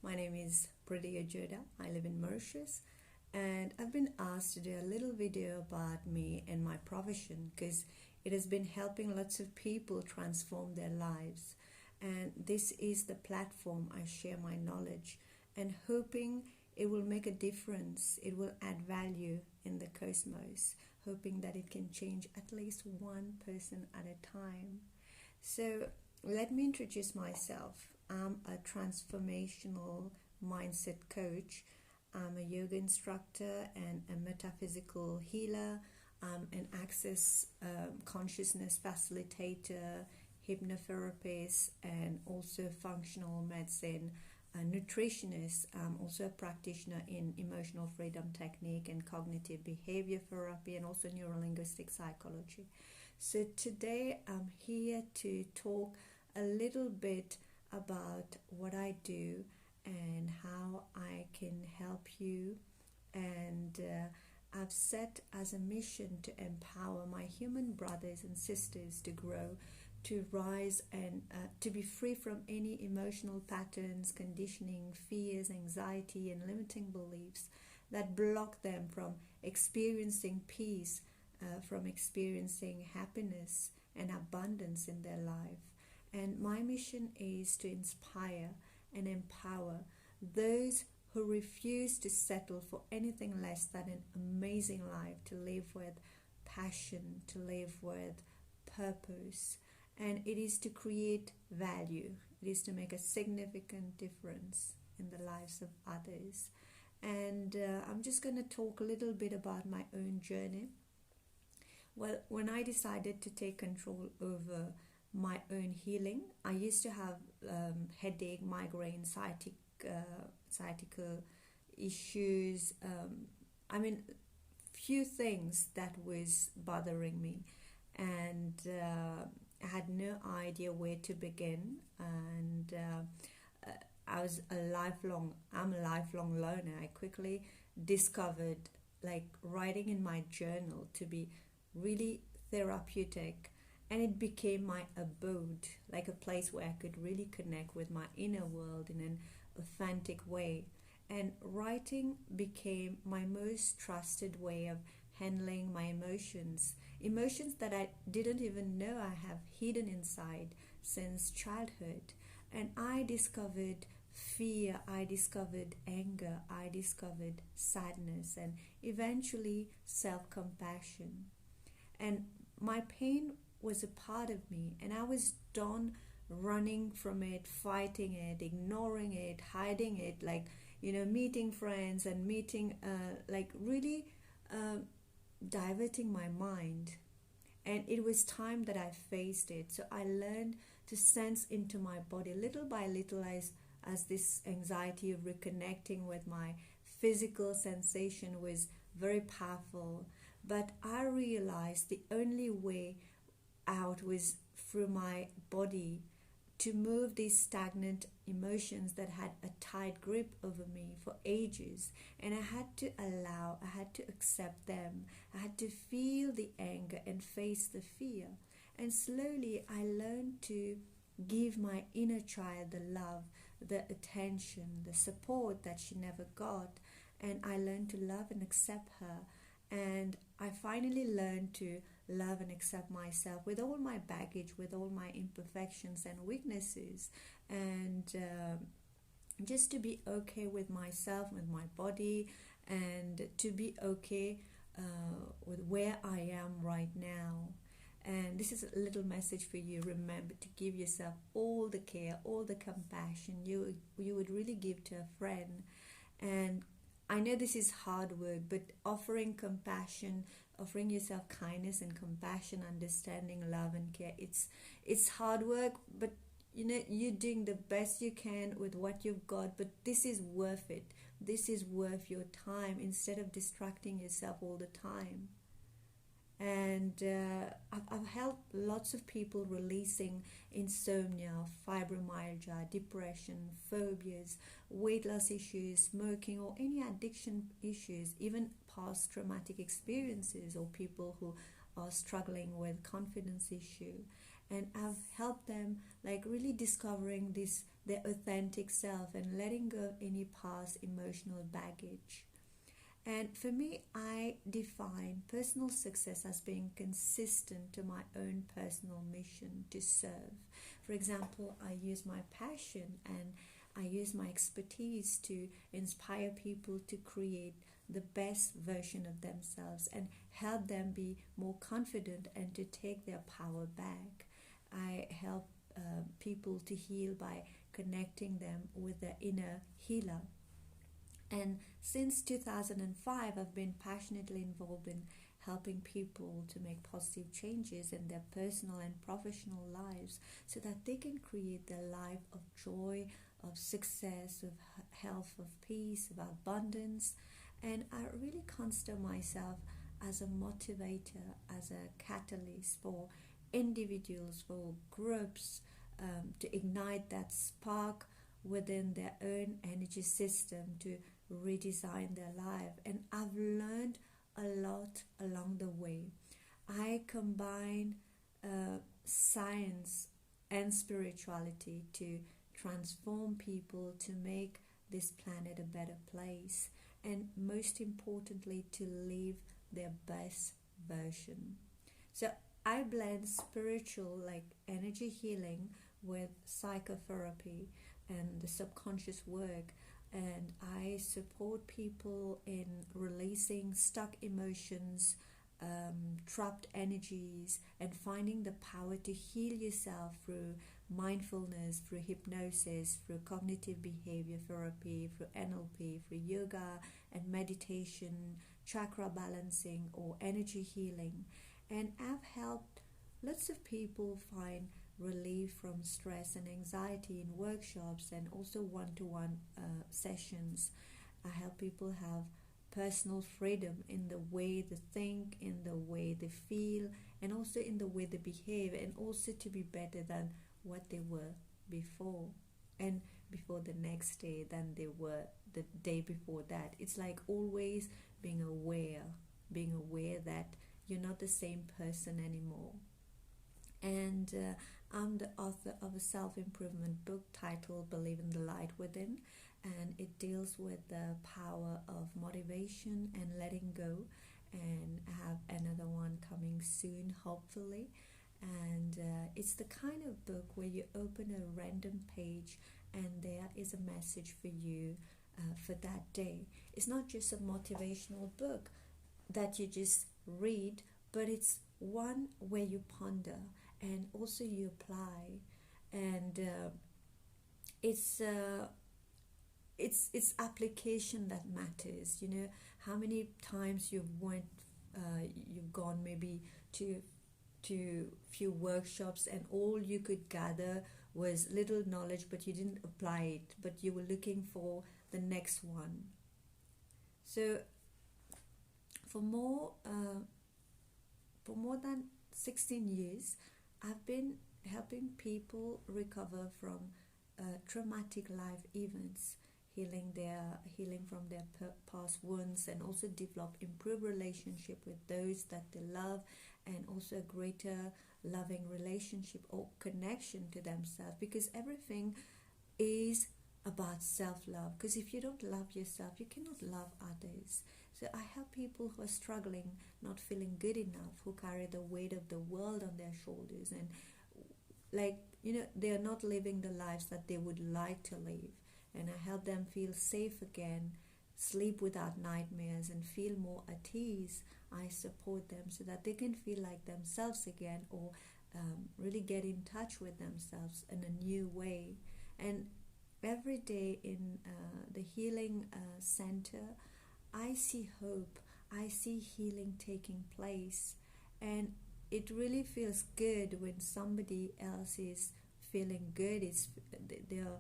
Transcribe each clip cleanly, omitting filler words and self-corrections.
My name is Priya Joda. I live in Mauritius, and I've been asked to do a little video about me and my profession because it has been helping lots of people transform their lives. And this is the platform I share my knowledge and hoping it will make a difference, it will add value in the cosmos, hoping that it can change at least one person at a time. So let me introduce myself. I'm a transformational mindset coach. I'm a yoga instructor and a metaphysical healer. I'm an access consciousness facilitator, hypnotherapist, and also functional medicine nutritionist. I'm also a practitioner in emotional freedom technique and cognitive behavior therapy, and also neurolinguistic psychology. So today I'm here to talk a little bit about what I do and how I can help you. And I've set as a mission to empower my human brothers and sisters to grow, to rise, and to be free from any emotional patterns, conditioning, fears, anxiety, and limiting beliefs that block them from experiencing peace, from experiencing happiness and abundance in their life. And my mission is to inspire and empower those who refuse to settle for anything less than an amazing life, to live with passion, to live with purpose. And it is to create value. It is to make a significant difference in the lives of others. And I'm just going to talk a little bit about my own journey. Well, when I decided to take control over my own healing, I used to have headache, migraine, sciatica issues. Few things that was bothering me, and I had no idea where to begin. And I'm a lifelong learner. I quickly discovered writing in my journal to be really therapeutic, and it became my abode, like a place where I could really connect with my inner world in an authentic way. And writing became my most trusted way of handling my emotions that I didn't even know I have hidden inside since childhood. And I discovered fear, I discovered anger, I discovered sadness, and eventually self-compassion. And my pain was a part of me, and I was done running from it, fighting it, ignoring it, hiding it, meeting friends and meeting really diverting my mind. And it was time that I faced it. So I learned to sense into my body little by little, as this anxiety of reconnecting with my physical sensation was very powerful. But I realized the only way out was through my body, to move these stagnant emotions that had a tight grip over me for ages. And I had to accept them. I had to feel the anger and face the fear. And slowly I learned to give my inner child the love, the attention, the support that she never got. And I learned to love and accept her. And I finally learned to love and accept myself with all my baggage, with all my imperfections and weaknesses, and just to be okay with myself, with my body, and to be okay with where I am right now. And this is a little message for you. Remember to give yourself all the care, all the compassion you would really give to a friend. And I know this is hard work, but offering compassion, offering yourself kindness and compassion, understanding, love and care, it's hard work, but you're doing the best you can with what you've got. But this is worth it. This is worth your time, instead of distracting yourself all the time. And I've helped lots of people releasing insomnia, fibromyalgia, depression, phobias, weight loss issues, smoking, or any addiction issues, even past traumatic experiences, or people who are struggling with confidence issue. and I've helped them like really discovering their authentic self and letting go of any past emotional baggage. And for me, I define personal success as being consistent to my own personal mission to serve. For example, I use my passion and I use my expertise to inspire people to create the best version of themselves and help them be more confident and to take their power back. I help people to heal by connecting them with their inner healer. And since 2005, I've been passionately involved in helping people to make positive changes in their personal and professional lives so that they can create their life of joy, of success, of health, of peace, of abundance. And I really consider myself as a motivator, as a catalyst for individuals, for groups, to ignite that spark within their own energy system to redesign their life. And I've learned a lot along the way. I combine science and spirituality to transform people, to make this planet a better place, and most importantly to live their best version. So I blend spiritual like energy healing with psychotherapy and the subconscious work, and I support people in releasing stuck emotions, trapped energies, and finding the power to heal yourself through mindfulness, through hypnosis, through cognitive behavior therapy, through NLP, through yoga and meditation, chakra balancing, or energy healing. And I've helped lots of people find relief from stress and anxiety in workshops and also one-to-one sessions. I help people have personal freedom in the way they think, in the way they feel, and also in the way they behave, and also to be better than what they were before, and before the next day than they were the day before that. It's like always being aware that you're not the same person anymore. And I'm the author of a self-improvement book titled Believe in the Light Within, and it deals with the power of motivation and letting go, and I have another one coming soon, hopefully. And it's the kind of book where you open a random page and there is a message for you for that day. It's not just a motivational book that you just read, but it's one where you ponder and also you apply, and it's application that matters. You know how many times you've gone maybe to few workshops and all you could gather was little knowledge, but you didn't apply it, but you were looking for the next one. So for more than 16 years, I've been helping people recover from traumatic life events, healing from their past wounds, and also develop improved relationship with those that they love, and also a greater loving relationship or connection to themselves, because everything is about self-love. Because if you don't love yourself, you cannot love others. So I help people who are struggling, not feeling good enough, who carry the weight of the world on their shoulders, and they are not living the lives that they would like to live. And I help them feel safe again, sleep without nightmares, and feel more at ease. I support them so that they can feel like themselves again, or really get in touch with themselves in a new way. And every day in the healing center, I see hope, I see healing taking place, and it really feels good when somebody else is feeling good. They're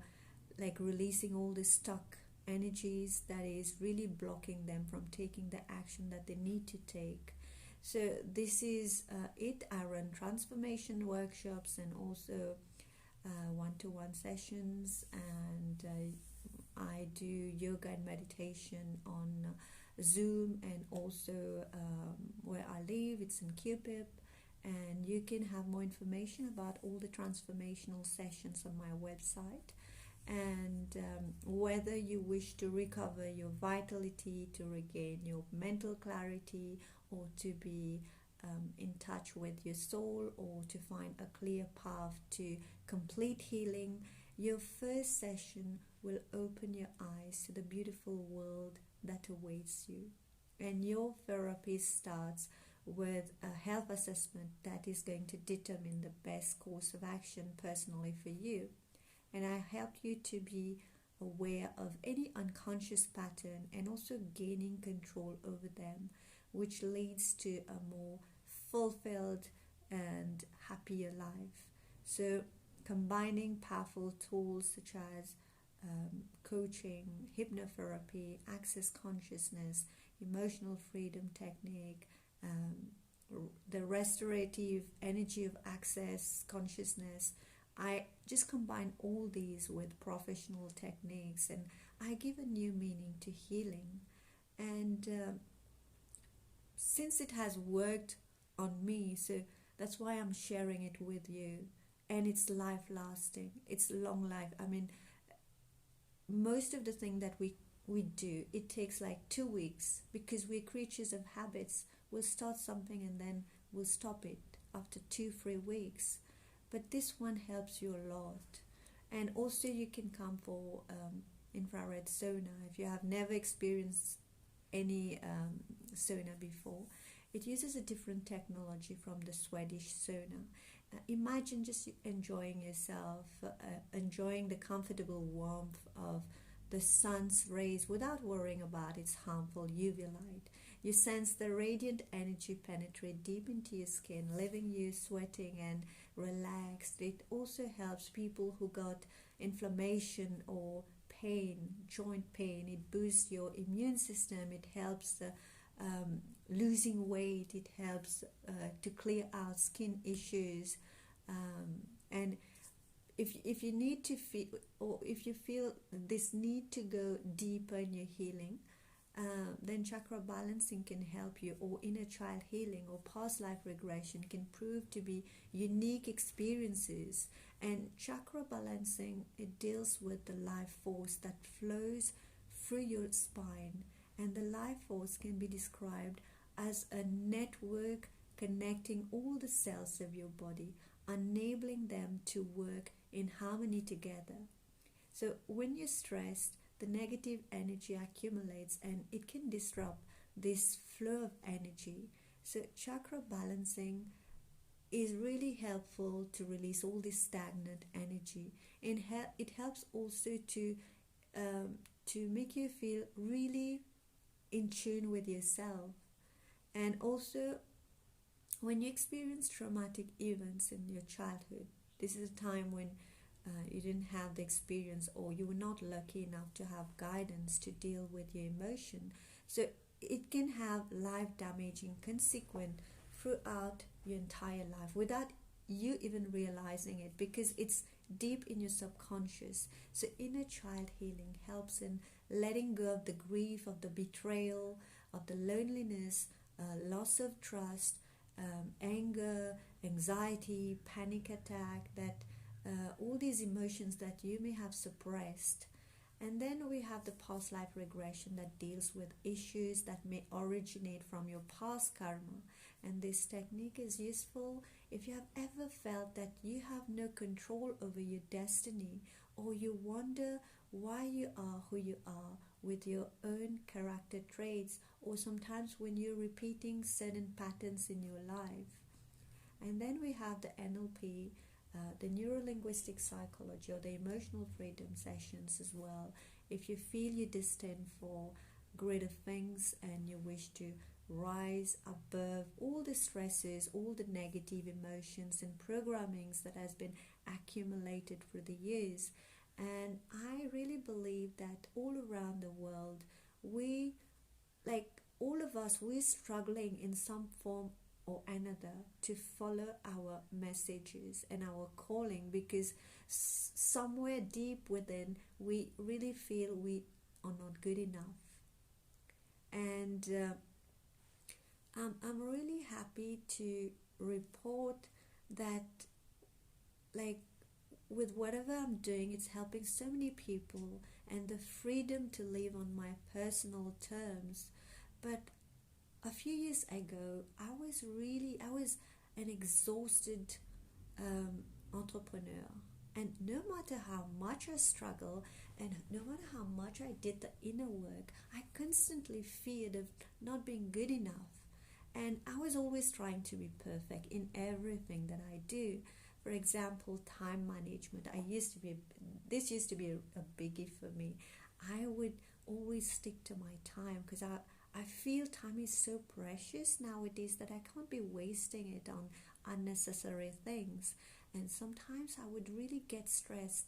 like releasing all the stuck energies that is really blocking them from taking the action that they need to take. So this is it. I run transformation workshops and also one-to-one sessions, and I do yoga and meditation on Zoom, and also where I live, it's in Curepipe, and you can have more information about all the transformational sessions on my website. And whether you wish to recover your vitality, to regain your mental clarity, or to be in touch with your soul, or to find a clear path to complete healing, your first session will open your eyes to the beautiful world that awaits you. And your therapy starts with a health assessment that is going to determine the best course of action personally for you. And I help you to be aware of any unconscious pattern and also gaining control over them, which leads to a more fulfilled and happier life. So combining powerful tools such as coaching, hypnotherapy, access consciousness, emotional freedom technique, the restorative energy of access consciousness. I just combine all these with professional techniques, and I give a new meaning to healing. And since it has worked on me, so that's why I'm sharing it with you. And it's life lasting, it's long life. I mean, most of the thing that we do, it takes like 2 weeks, because we're creatures of habits. We'll start something and then we'll stop it after 2-3 weeks. But this one helps you a lot. And also you can come for infrared sauna if you have never experienced any sauna before. It uses a different technology from the Swedish sauna. Imagine just enjoying yourself, enjoying the comfortable warmth of the sun's rays without worrying about its harmful UV light. You sense the radiant energy penetrate deep into your skin, leaving you sweating and relaxed. It also helps people who got inflammation or pain, joint pain. It boosts your immune system. It helps losing weight. It helps to clear out skin issues. And if you need to feel, or if you feel this need to go deeper in your healing, then Chakra Balancing can help you, or inner child healing or past life regression can prove to be unique experiences. And Chakra Balancing, it deals with the life force that flows through your spine. And the life force can be described as a network connecting all the cells of your body, enabling them to work in harmony together. So when you're stressed, the negative energy accumulates and it can disrupt this flow of energy. So Chakra Balancing is really helpful to release all this stagnant energy. And it helps also to make you feel really in tune with yourself. And also, when you experience traumatic events in your childhood, this is a time when you didn't have the experience, or you were not lucky enough to have guidance to deal with your emotion. So it can have life-damaging consequence throughout your entire life without you even realizing it, because it's deep in your subconscious. So inner child healing helps in letting go of the grief, of the betrayal, of the loneliness, loss of trust, anger, anxiety, panic attack, that all these emotions that you may have suppressed. And then we have the past life regression that deals with issues that may originate from your past karma. And this technique is useful if you have ever felt that you have no control over your destiny, or you wonder why you are who you are with your own character traits, or sometimes when you're repeating certain patterns in your life. And then we have the NLP, the neuro-linguistic psychology, or the emotional freedom sessions as well. If you feel you're destined for greater things and you wish to rise above all the stresses, all the negative emotions and programmings that has been accumulated through the years. And I really believe that all around the world, all of us, we're struggling in some form or another to follow our messages and our calling, because somewhere deep within we really feel we are not good enough. And I'm really happy to report that, like, with whatever I'm doing, it's helping so many people, and the freedom to live on my personal terms. But a few years ago, I was an exhausted entrepreneur. And no matter how much I struggle, and no matter how much I did the inner work, I constantly feared of not being good enough. And I was always trying to be perfect in everything that I do. For example, time management. This used to be a biggie for me. I would always stick to my time because I feel time is so precious nowadays that I can't be wasting it on unnecessary things. And sometimes I would really get stressed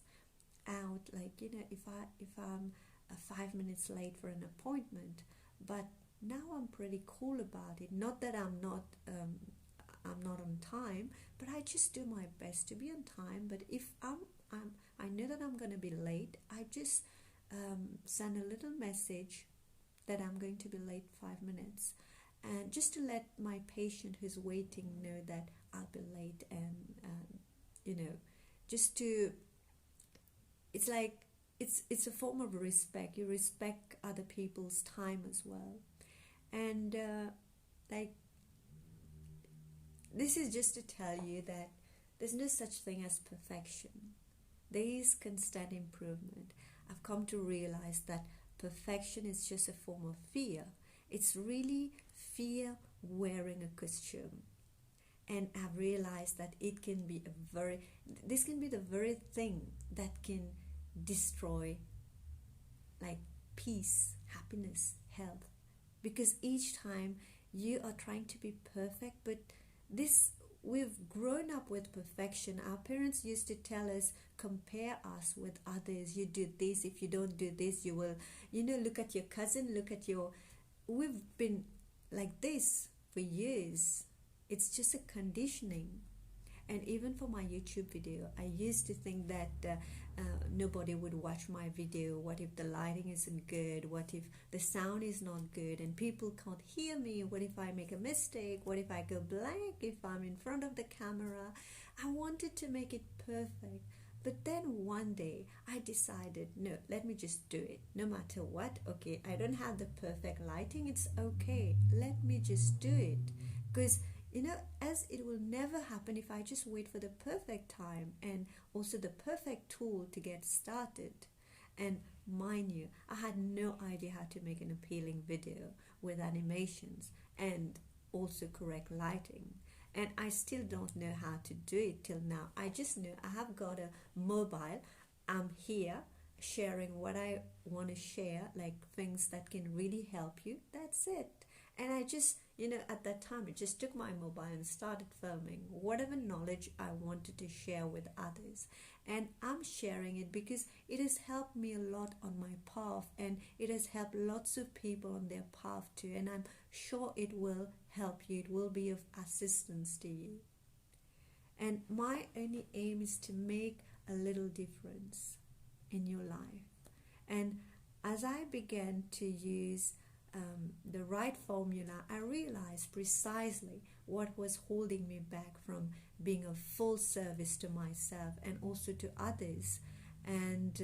out, like, if I'm 5 minutes late for an appointment. But now I'm pretty cool about it. Not that I'm not on time, but I just do my best to be on time. But if I know that I'm going to be late, I just send a little message that I'm going to be late 5 minutes, and just to let my patient who's waiting know that I'll be late. And just to, it's like it's a form of respect. You respect other people's time as well. And this is just to tell you that there's no such thing as perfection. There is constant improvement. I've come to realize that perfection is just a form of fear. It's really fear wearing a costume. And I've realized that this can be the very thing that can destroy, like, peace, happiness, health. Because each time you are trying to be perfect, but we've grown up with perfection. Our parents used to tell us, compare us with others. You do this, if you don't do this, you will, look at your cousin, we've been like this for years. It's just a conditioning. And even for my YouTube video, I used to think that nobody would watch my video. What if the lighting isn't good? What if the sound is not good and people can't hear me? What if I make a mistake? What if I go blank if I'm in front of the camera? I wanted to make it perfect. But then one day I decided, no, let me just do it. No matter what, okay, I don't have the perfect lighting, it's okay. Let me just do it. Because as it will never happen if I just wait for the perfect time and also the perfect tool to get started. And mind you, I had no idea how to make an appealing video with animations and also correct lighting. And I still don't know how to do it till now. I just know I have got a mobile. I'm here sharing what I want to share, like things that can really help you. That's it. And I just, at that time, I just took my mobile and started filming whatever knowledge I wanted to share with others. And I'm sharing it because it has helped me a lot on my path, and it has helped lots of people on their path too. And I'm sure it will help you. It will be of assistance to you. And my only aim is to make a little difference in your life. And as I began to use the right formula, I realized precisely what was holding me back from being of full service to myself and also to others. And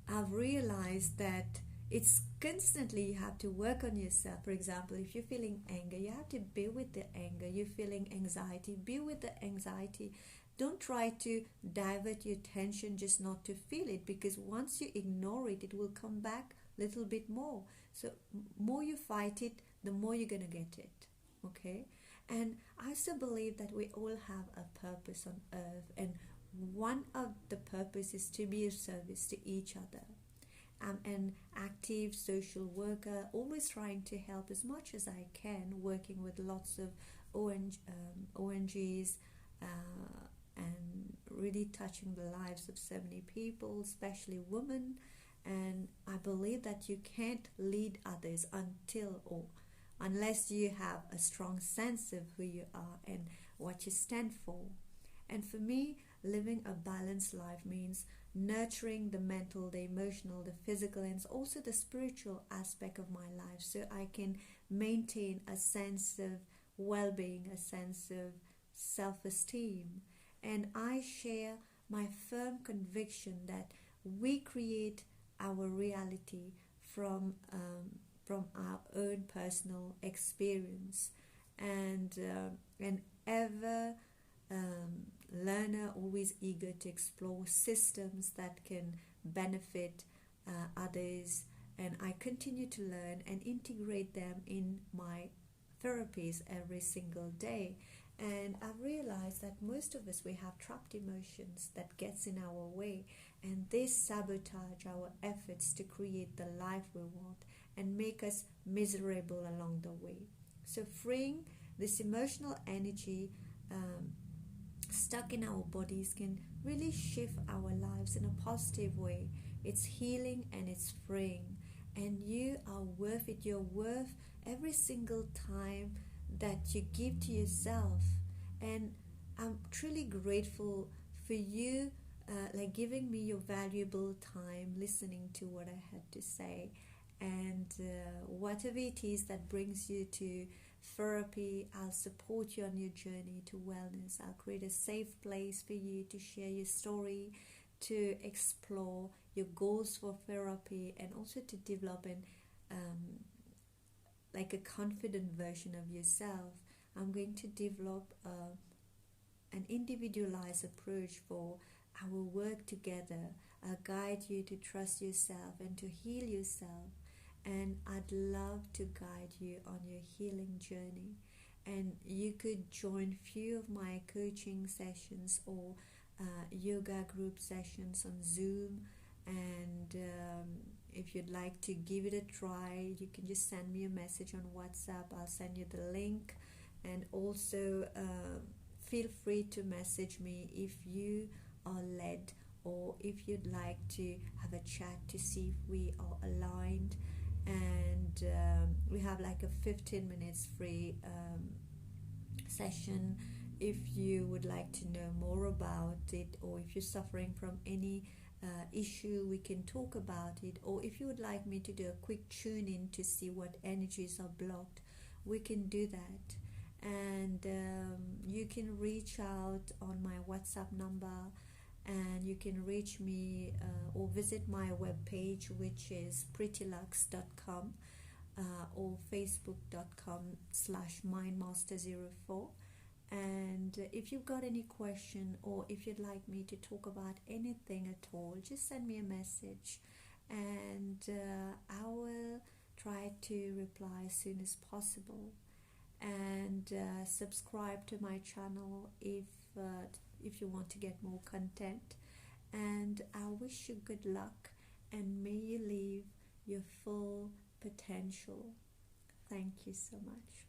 I've realized that it's constantly, you have to work on yourself. For example, if you're feeling anger, you have to be with the anger. You're feeling anxiety, be with the anxiety. Don't try to divert your attention just not to feel it, because once you ignore it, it will come back little bit more. So more you fight it, the more you're going to get it. Okay? And I also believe that we all have a purpose on earth, and one of the purpose is to be of service to each other. I'm an active social worker, always trying to help as much as I can, working with lots of ONGs and really touching the lives of so many people, especially women. And I believe that you can't lead others unless you have a strong sense of who you are and what you stand for. And for me, living a balanced life means nurturing the mental, the emotional, the physical, and also the spiritual aspect of my life, so I can maintain a sense of well-being, a sense of self-esteem. And I share my firm conviction that we create our reality from our own personal experience, and an ever learner, always eager to explore systems that can benefit others. And I continue to learn and integrate them in my therapies every single day. And I've realized that most of us, we have trapped emotions that gets in our way, and they sabotage our efforts to create the life we want and make us miserable along the way. So freeing this emotional energy stuck in our bodies can really shift our lives in a positive way. It's healing and it's freeing, and you are worth it. You're worth every single time that you give to yourself. And I'm truly grateful for you giving me your valuable time, listening to what I had to say. And whatever it is that brings you to therapy, I'll support you on your journey to wellness. I'll create a safe place for you to share your story, to explore your goals for therapy, and also to develop a confident version of yourself. I'm going to develop an individualized approach for our work together. I'll guide you to trust yourself and to heal yourself. And I'd love to guide you on your healing journey. And you could join few of my coaching sessions or yoga group sessions on Zoom. And if you'd like to give it a try, you can just send me a message on WhatsApp. I'll send you the link. And also feel free to message me if you are led, or if you'd like to have a chat to see if we are aligned. And we have like a 15 minutes free session if you would like to know more about it, or if you're suffering from any issue, we can talk about it. Or if you would like me to do a quick tune in to see what energies are blocked, we can do that. And you can reach out on my WhatsApp number, and you can reach me or visit my webpage, which is prettylux.com, or facebook.com/mindmaster04. And if you've got any question, or if you'd like me to talk about anything at all, just send me a message, and I will try to reply as soon as possible. And subscribe to my channel if you want to get more content. And I wish you good luck, and may you live your full potential. Thank you so much.